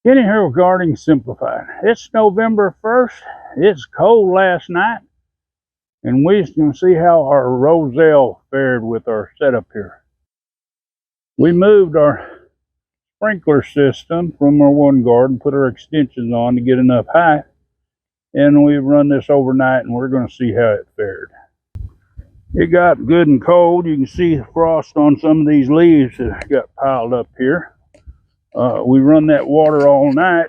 Kenny Hill Gardening Simplified. It's November 1st. It's cold last night, and we can see how our roselle fared with our setup here. We moved our sprinkler system from our one garden, put our extensions on to get enough height, and we run this overnight, and we're going to see how it fared. It got good and cold. You can see the frost on some of these leaves that got piled up here. We run that water all night,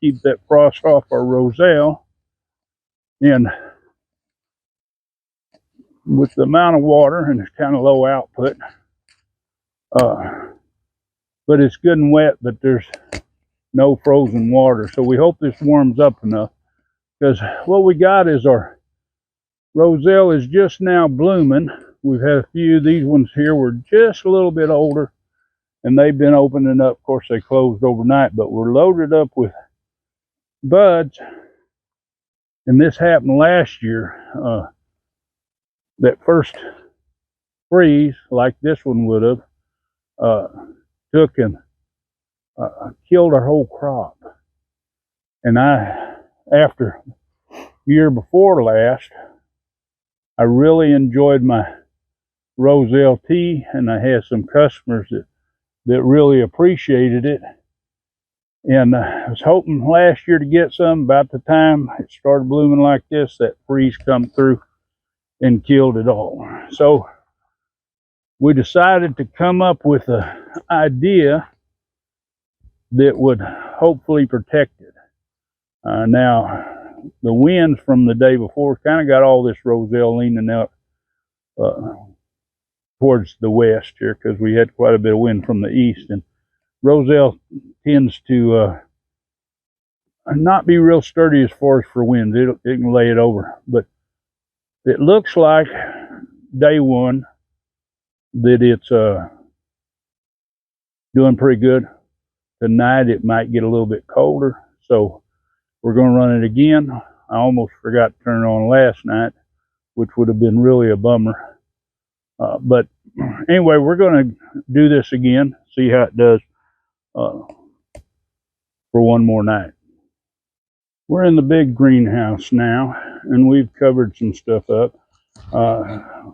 keep that frost off our roselle, and with the amount of water, and it's kind of low output, but it's good and wet, but there's no frozen water. So we hope this warms up enough, because what we got is our roselle is just now blooming. We've had a few. These ones here were just a little bit older, and they've been opening up. Of course, they closed overnight, but we're loaded up with buds. And this happened last year. That first freeze, like this one would have, took and killed our whole crop. And after year before last, I really enjoyed my roselle tea, and I had some customers that really appreciated it. And I was hoping last year to get some. About the time it started blooming like this, that freeze come through and killed it all. So we decided to come up with an idea that would hopefully protect it. Now, the winds from the day before kind of got all this roselle leaning out towards the west here, because we had quite a bit of wind from the east, and roselle tends to not be real sturdy as far as for winds. It can lay it over, but it looks like day one that it's doing pretty good. Tonight it might get a little bit colder, so we're going to run it again. I almost forgot to turn it on last night, which would have been really a bummer. But anyway, we're going to do this again, see how it does for one more night. We're in the big greenhouse now, and we've covered some stuff up.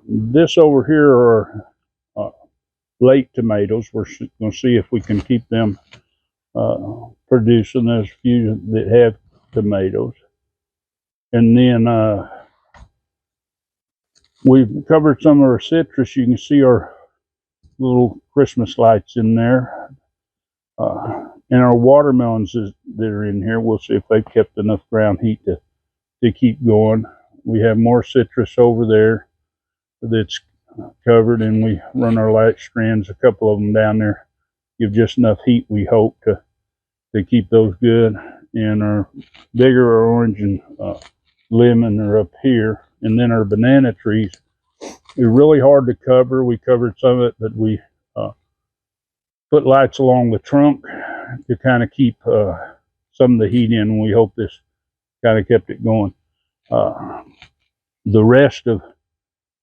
This over here are late tomatoes. We're going to see if we can keep them producing. There's a few that have tomatoes. And then we've covered some of our citrus. You can see our little Christmas lights in there. And our watermelons that are in here, we'll see if they've kept enough ground heat to keep going. We have more citrus over there that's covered, and we run our light strands, a couple of them down there, give just enough heat, we hope, to keep those good. And our bigger orange and lemon are up here. And then our banana trees are really hard to cover. We covered some of it, but we put lights along the trunk to kind of keep some of the heat in, and we hope this kind of kept it going. The rest of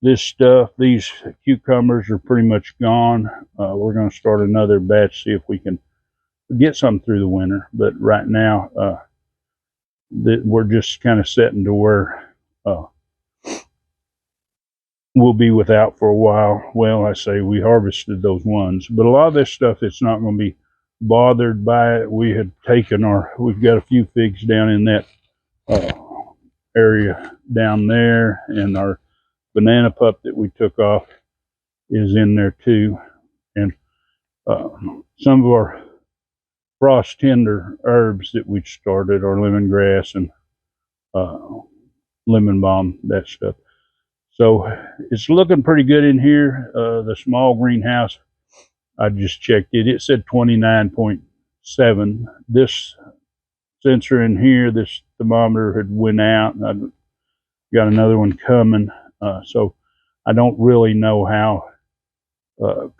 this stuff, these cucumbers are pretty much gone. We're going to start another batch, see if we can get some through the winter. But right now, we're just kind of setting to where we'll be without for a while. Well, I say we harvested those ones, but a lot of this stuff, it's not going to be bothered by it. We had taken we've got a few figs down in that area down there, and our banana pup that we took off is in there too. And some of our frost tender herbs that we started, our lemongrass and lemon balm, that stuff. So it's looking pretty good in here. The small greenhouse, I just checked it. It said 29.7. This sensor in here, this thermometer had went out. I got another one coming. So I don't really know how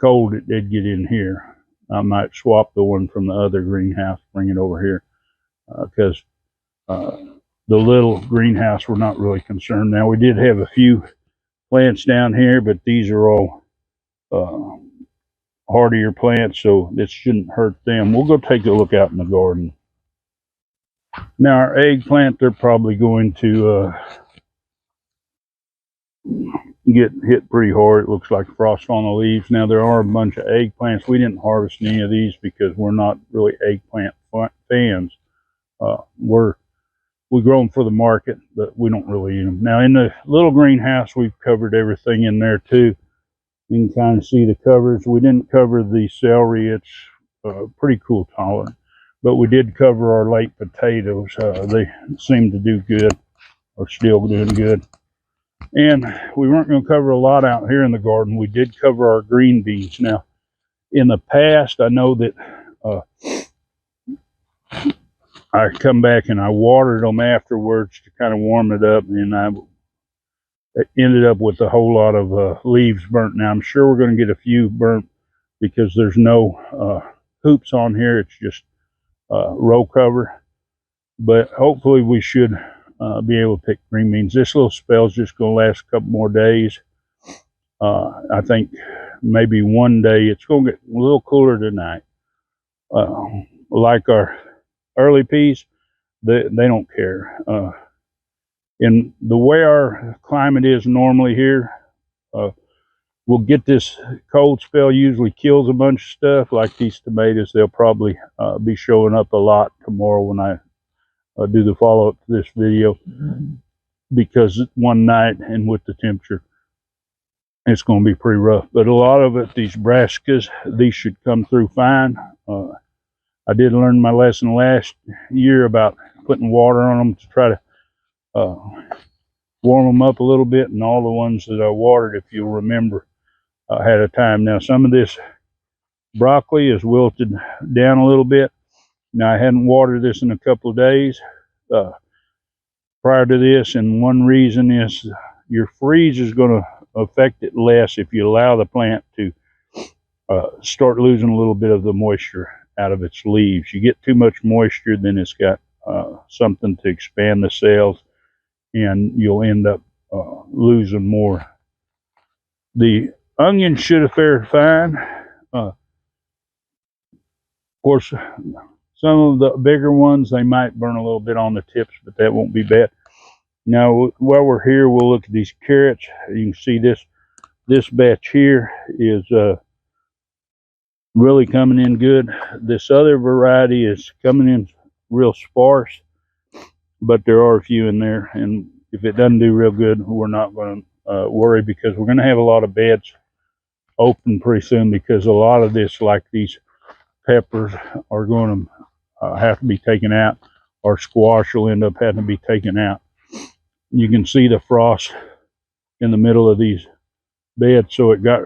cold it did get in here. I might swap the one from the other greenhouse, bring it over here, because the little greenhouse, we're not really concerned. Now, we did have a few plants down here, but these are all hardier plants, so this shouldn't hurt them. We'll go take a look out in the garden. Now our eggplant, they're probably going to get hit pretty hard. It looks like frost on the leaves. Now there are a bunch of eggplants. We didn't harvest any of these because we're not really eggplant fans. We grow them for the market, but we don't really eat them. Now in the little greenhouse, we've covered everything in there too. You can kind of see the covers. We didn't cover the celery. It's pretty cool tolerant. But we did cover our late potatoes. They seem to do good, or still doing good. And we weren't going to cover a lot out here in the garden. We did cover our green beans. Now, in the past, I know that I come back and I watered them afterwards to kind of warm it up, and I ended up with a whole lot of leaves burnt. Now, I'm sure we're going to get a few burnt because there's no hoops on here. It's just row cover. But hopefully we should be able to pick green beans. This little spell is just going to last a couple more days. I think maybe one day it's going to get a little cooler tonight. Like our early peas, they don't care. And the way our climate is normally here, we'll get this cold spell, usually kills a bunch of stuff. Like these tomatoes, they'll probably be showing up a lot tomorrow when I do the follow-up to this video, because one night and with the temperature, it's going to be pretty rough. But a lot of it, these brassicas, these should come through fine. I did learn my lesson last year about putting water on them to try to warm them up a little bit, and all the ones that I watered, if you'll remember, had a time. Now some of this broccoli is wilted down a little bit. Now I hadn't watered this in a couple of days prior to this, and one reason is your freeze is going to affect it less if you allow the plant to start losing a little bit of the moisture out of its leaves. You get too much moisture, then it's got something to expand the cells, and you'll end up losing more. The onion should have fared fine. Of course, some of the bigger ones, they might burn a little bit on the tips, but that won't be bad. Now, while we're here, we'll look at these carrots. You can see this batch here is really coming in good. This other variety is coming in real sparse, but there are a few in there, and if it doesn't do real good, we're not going to worry, because we're going to have a lot of beds open pretty soon, because a lot of this, like these peppers, are going to have to be taken out, or squash will end up having to be taken out. You can see the frost in the middle of these beds, so it got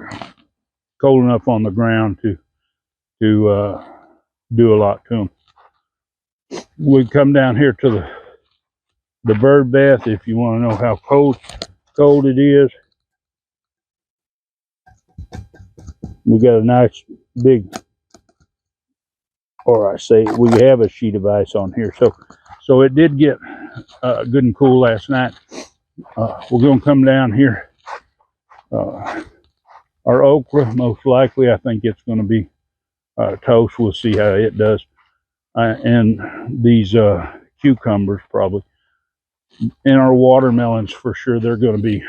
cold enough on the ground to do a lot to them. We come down here to the bird bath if you want to know how cold it is. We got a nice big, or I say we have a sheet of ice on here, so it did get good and cool last night. We're going to come down here. Our okra, most likely, I think it's going to be toast. We'll see how it does. And these cucumbers probably. And our watermelons, for sure, they're going to be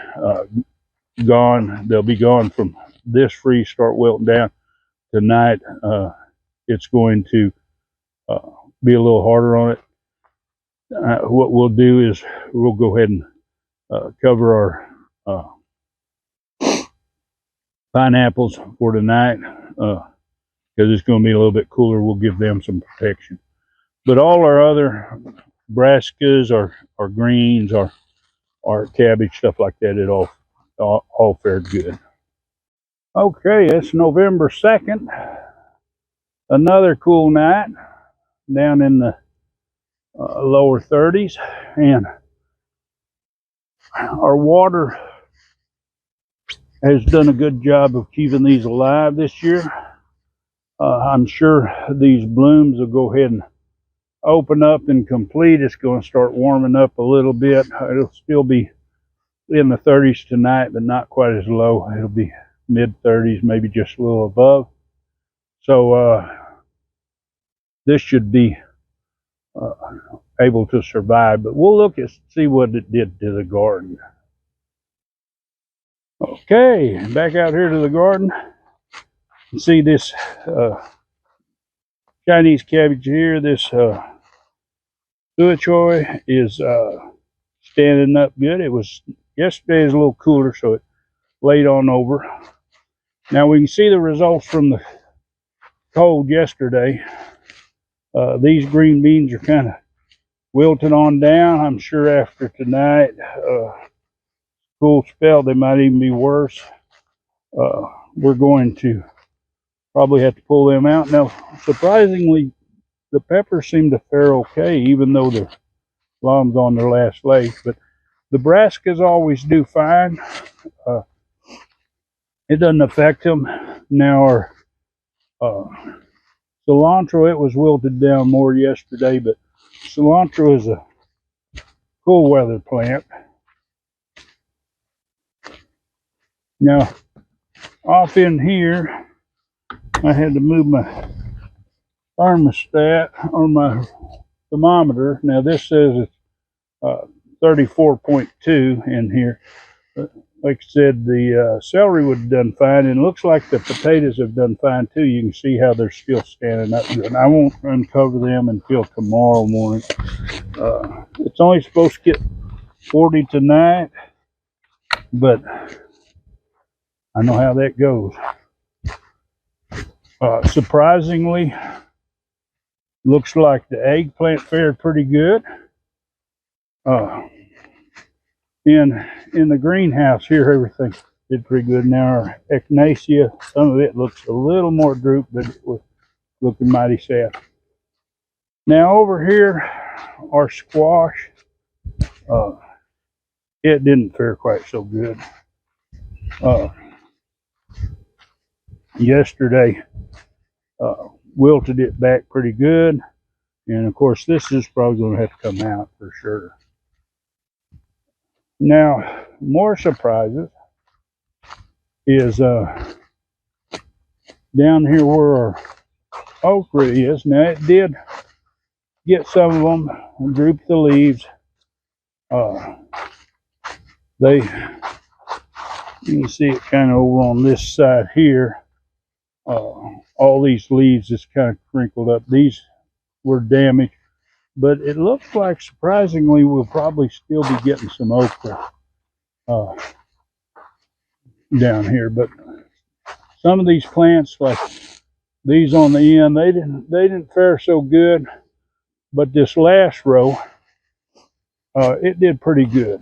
gone. They'll be gone from this freeze, start wilting down. Tonight, it's going to be a little harder on it. What we'll do is we'll go ahead and cover our pineapples for tonight, because it's going to be a little bit cooler. We'll give them some protection. But all our other brassicas, our greens, our cabbage, stuff like that, it all fared good. Okay, it's November 2nd. Another cool night down in the lower 30s, and our water has done a good job of keeping these alive this year. I'm sure these blooms will go ahead and open up and complete. It's going to start warming up a little bit. It'll still be in the 30s tonight, but not quite as low. It'll be mid 30s, maybe just a little above. So this should be able to survive, but we'll look and see what it did to the garden. Okay, back out here to the garden. You see this Chinese cabbage here. This Sui Choy is standing up good. It was yesterday is a little cooler, so it laid on over. Now we can see the results from the cold yesterday. These green beans are kind of wilting on down. I'm sure after tonight, cool spell, they might even be worse. We're going to probably have to pull them out. Now, surprisingly, the peppers seem to fare okay, even though the lambs on their last leg. But the brassicas always do fine. It doesn't affect them. Now, our cilantro, it was wilted down more yesterday, but cilantro is a cool weather plant. Now, off in here, I had to move my thermostat or my thermometer. Now, this says it's 34.2 in here. Like I said, the celery would have done fine, and it looks like the potatoes have done fine too. You can see how they're still standing up good. I won't uncover them until tomorrow morning. It's only supposed to get 40 tonight, but I know how that goes. Surprisingly, looks like the eggplant fared pretty good. In the greenhouse here, everything did pretty good. Now our echinacea, some of it looks a little more drooped, but it was looking mighty sad. Now over here, our squash, it didn't fare quite so good. Yesterday, wilted it back pretty good, and of course this is probably going to have to come out for sure. Now, more surprises is down here where our okra is. Now it did get some of them and droop the leaves. You can see it kind of over on this side here. All these leaves is kind of crinkled up. These were damaged, but it looks like surprisingly we'll probably still be getting some okra down here. But some of these plants, like these on the end, they didn't fare so good. But this last row, it did pretty good.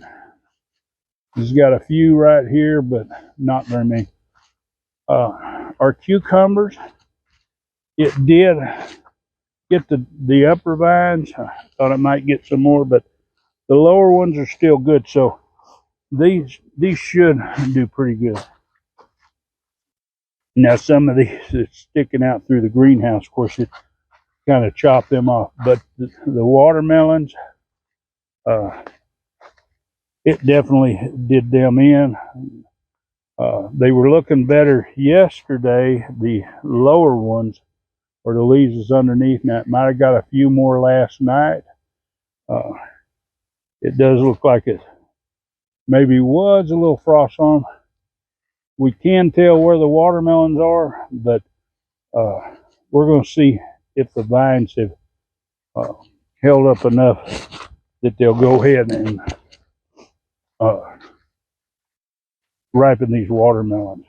It's got a few right here, but not very many. Our cucumbers, it did get the upper vines. I thought it might get some more, but the lower ones are still good. So these should do pretty good. Now some of these that's sticking out through the greenhouse, of course, it kind of chopped them off. But the watermelons, it definitely did them in. They were looking better yesterday, the lower ones, or the leaves is underneath. Now it might have got a few more last night. It does look like it maybe was a little frost on them. We can tell where the watermelons are, but we're going to see if the vines have held up enough that they'll go ahead and ripen these watermelons,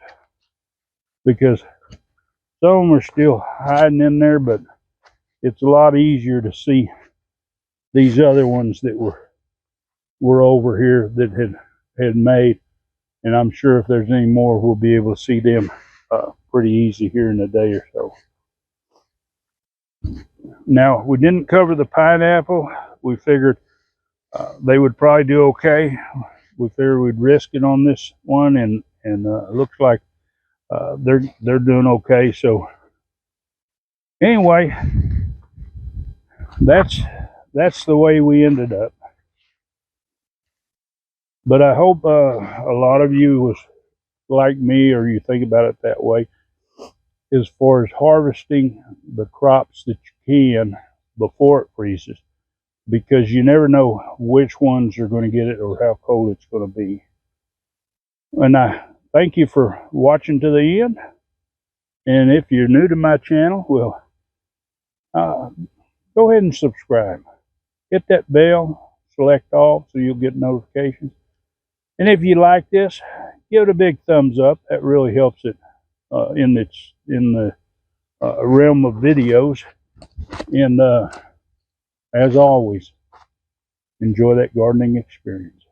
because some of them are still hiding in there, but it's a lot easier to see these other ones that were over here that had made, and I'm sure if there's any more, we'll be able to see them pretty easy here in a day or so. Now, we didn't cover the pineapple. We figured they would probably do okay. We figured we'd risk it on this one, and it looks like they're doing okay. So anyway, that's the way we ended up. But I hope a lot of you was like me, or you think about it that way. as far as harvesting the crops that you can before it freezes, because you never know which ones are going to get it or how cold it's going to be. And I thank you for watching to the end. And if you're new to my channel, well, go ahead and subscribe. Hit that bell, select all, so you'll get notifications. And if you like this, give it a big thumbs up. That really helps it in the realm of videos. And as always, enjoy that gardening experience.